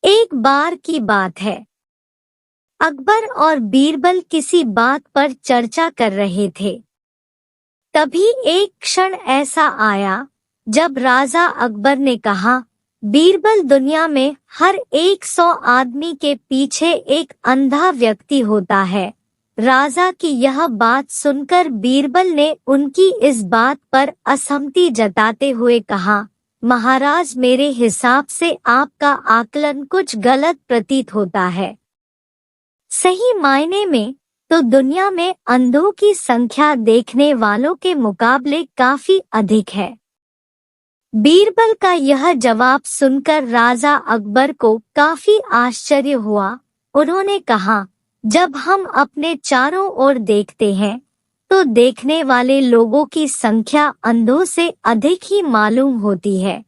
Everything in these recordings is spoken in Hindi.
एक बार की बात है। अकबर और बीरबल किसी बात पर चर्चा कर रहे थे। तभी एक क्षण ऐसा आया जब राजा अकबर ने कहा, बीरबल, दुनिया में हर 100 आदमी के पीछे एक अंधा व्यक्ति होता है। राजा की यह बात सुनकर बीरबल ने उनकी इस बात पर असहमति जताते हुए कहा, महाराज, मेरे हिसाब से आपका आकलन कुछ गलत प्रतीत होता है। सही मायने में तो दुनिया में अंधों की संख्या देखने वालों के मुकाबले काफी अधिक है। बीरबल का यह जवाब सुनकर राजा अकबर को काफी आश्चर्य हुआ। उन्होंने कहा, जब हम अपने चारों ओर देखते हैं तो देखने वाले लोगों की संख्या अंधों से अधिक ही मालूम होती है।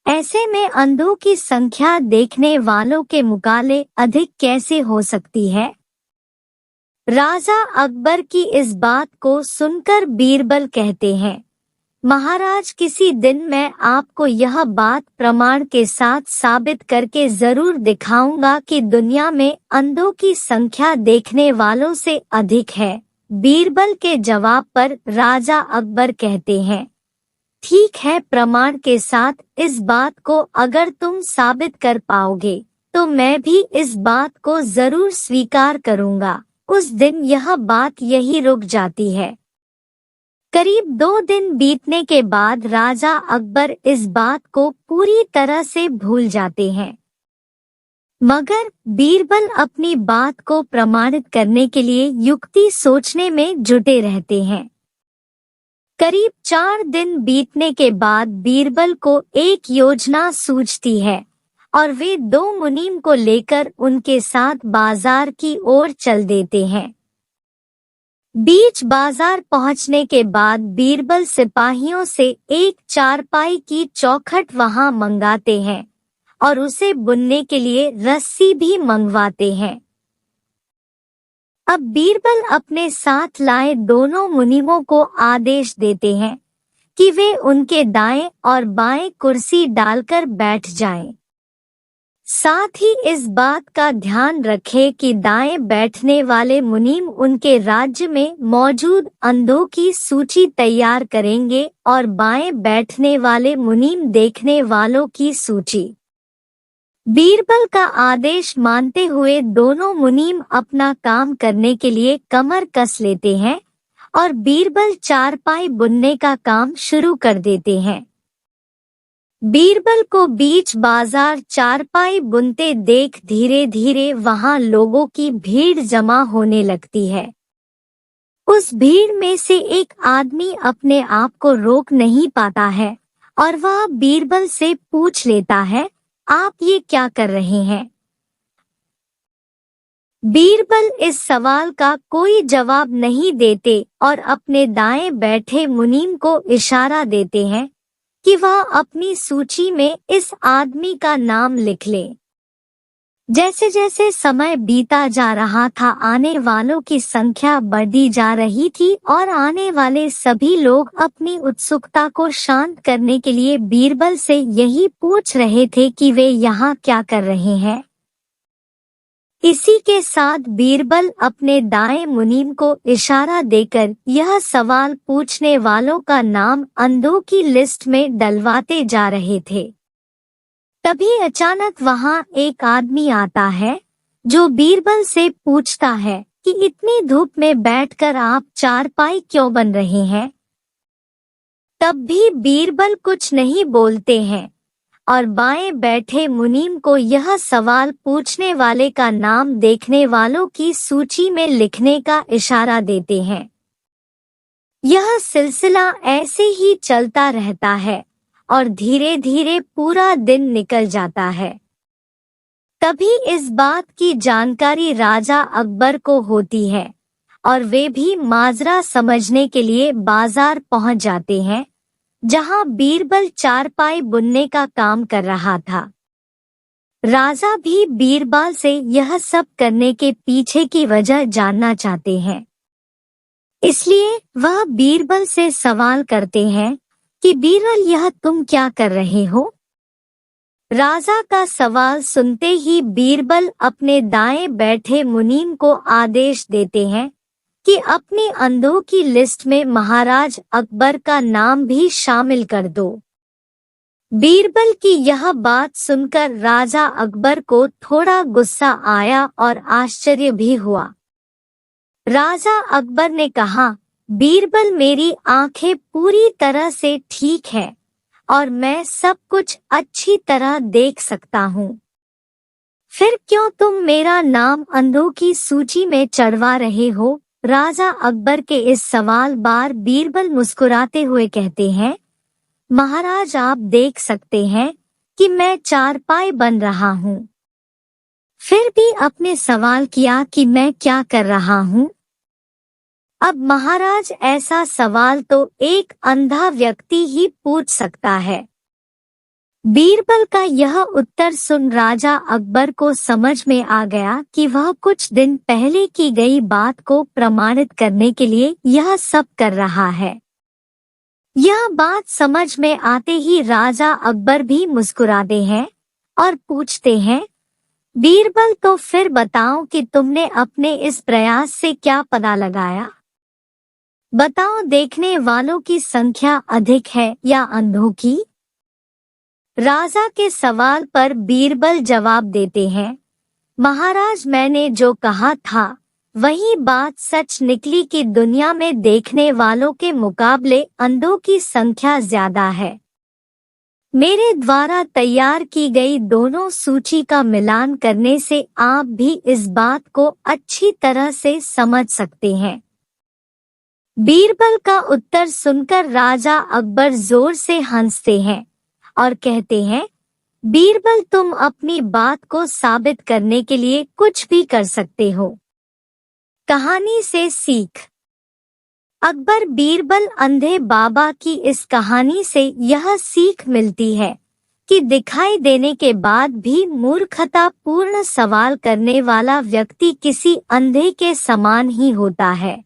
ऐसे में अंधों की संख्या देखने वालों के मुकाबले अधिक कैसे हो सकती है? राजा अकबर की इस बात को सुनकर बीरबल कहते हैं, महाराज, किसी दिन मैं आपको यह बात प्रमाण के साथ साबित करके जरूर दिखाऊंगा कि दुनिया में अंधों की संख्या देखने वालों से अधिक है। बीरबल के जवाब पर राजा अकबर कहते हैं, ठीक है, प्रमाण के साथ इस बात को अगर तुम साबित कर पाओगे तो मैं भी इस बात को जरूर स्वीकार करूंगा। उस दिन यह बात यही रुक जाती है। करीब 2 दिन बीतने के बाद राजा अकबर इस बात को पूरी तरह से भूल जाते हैं, मगर बीरबल अपनी बात को प्रमाणित करने के लिए युक्ति सोचने में जुटे रहते हैं। करीब 4 दिन बीतने के बाद बीरबल को एक योजना सूझती है और वे 2 मुनीम को लेकर उनके साथ बाजार की ओर चल देते हैं। बीच बाजार पहुंचने के बाद बीरबल सिपाहियों से एक चारपाई की चौखट वहां मंगाते हैं और उसे बुनने के लिए रस्सी भी मंगवाते हैं। अब बीरबल अपने साथ लाए दोनों मुनीमों को आदेश देते हैं कि वे उनके दाएं और बाएं कुर्सी डालकर बैठ जाएं। साथ ही इस बात का ध्यान रखें कि दाएं बैठने वाले मुनीम उनके राज्य में मौजूद अंधों की सूची तैयार करेंगे और बाएं बैठने वाले मुनीम देखने वालों की सूची। बीरबल का आदेश मानते हुए दोनों मुनीम अपना काम करने के लिए कमर कस लेते हैं और बीरबल चारपाई बुनने का काम शुरू कर देते हैं। बीरबल को बीच बाजार चारपाई बुनते देख धीरे धीरे वहां लोगों की भीड़ जमा होने लगती है। उस भीड़ में से एक आदमी अपने आप को रोक नहीं पाता है और वह बीरबल से पूछ लेता है, आप ये क्या कर रहे हैं? बीरबल इस सवाल का कोई जवाब नहीं देते और अपने दाएं बैठे मुनीम को इशारा देते हैं कि वह अपनी सूची में इस आदमी का नाम लिख ले। जैसे जैसे समय बीता जा रहा था, आने वालों की संख्या बढ़ती जा रही थी और आने वाले सभी लोग अपनी उत्सुकता को शांत करने के लिए बीरबल से यही पूछ रहे थे कि वे यहाँ क्या कर रहे हैं। इसी के साथ बीरबल अपने दाएं मुनीम को इशारा देकर यह सवाल पूछने वालों का नाम अंधों की लिस्ट में डलवाते जा रहे थे। तभी अचानक वहां एक आदमी आता है जो बीरबल से पूछता है कि इतनी धूप में बैठकर आप चारपाई क्यों बन रहे हैं? तब भी बीरबल कुछ नहीं बोलते हैं और बाएं बैठे मुनीम को यह सवाल पूछने वाले का नाम देखने वालों की सूची में लिखने का इशारा देते हैं। यह सिलसिला ऐसे ही चलता रहता है और धीरे धीरे पूरा दिन निकल जाता है। तभी इस बात की जानकारी राजा अकबर को होती है और वे भी माजरा समझने के लिए बाजार पहुंच जाते हैं, जहां बीरबल चारपाई बुनने का काम कर रहा था। राजा भी बीरबल से यह सब करने के पीछे की वजह जानना चाहते हैं। इसलिए वह बीरबल से सवाल करते हैं कि बीरबल, यह तुम क्या कर रहे हो? राजा का सवाल सुनते ही बीरबल अपने दाएं बैठे मुनीम को आदेश देते हैं कि अपने अंधों की लिस्ट में महाराज अकबर का नाम भी शामिल कर दो। बीरबल की यह बात सुनकर राजा अकबर को थोड़ा गुस्सा आया और आश्चर्य भी हुआ। राजा अकबर ने कहा, बीरबल, मेरी आंखें पूरी तरह से ठीक हैं और मैं सब कुछ अच्छी तरह देख सकता हूँ। फिर क्यों तुम मेरा नाम अंधों की सूची में चढ़वा रहे हो? राजा अकबर के इस सवाल बार बीरबल मुस्कुराते हुए कहते हैं, महाराज, आप देख सकते हैं कि मैं चारपाई बन रहा हूँ। फिर भी आपने सवाल किया कि मैं क्या कर रहा हूँ? अब महाराज, ऐसा सवाल तो एक अंधा व्यक्ति ही पूछ सकता है। बीरबल का यह उत्तर सुन राजा अकबर को समझ में आ गया कि वह कुछ दिन पहले की गई बात को प्रमाणित करने के लिए यह सब कर रहा है। यह बात समझ में आते ही राजा अकबर भी मुस्कुराते हैं और पूछते हैं, बीरबल, तो फिर बताओ कि तुमने अपने इस प्रयास से क्या पता लगाया? बताओ, देखने वालों की संख्या अधिक है या अंधों की? राजा के सवाल पर बीरबल जवाब देते हैं, महाराज, मैंने जो कहा था वही बात सच निकली कि दुनिया में देखने वालों के मुकाबले अंधों की संख्या ज्यादा है। मेरे द्वारा तैयार की गई दोनों सूची का मिलान करने से आप भी इस बात को अच्छी तरह से समझ सकते हैं। बीरबल का उत्तर सुनकर राजा अकबर जोर से हंसते हैं और कहते हैं, बीरबल, तुम अपनी बात को साबित करने के लिए कुछ भी कर सकते हो। कहानी से सीख। अकबर बीरबल अंधे बाबा की इस कहानी से यह सीख मिलती है कि दिखाई देने के बाद भी मूर्खता पूर्ण सवाल करने वाला व्यक्ति किसी अंधे के समान ही होता है।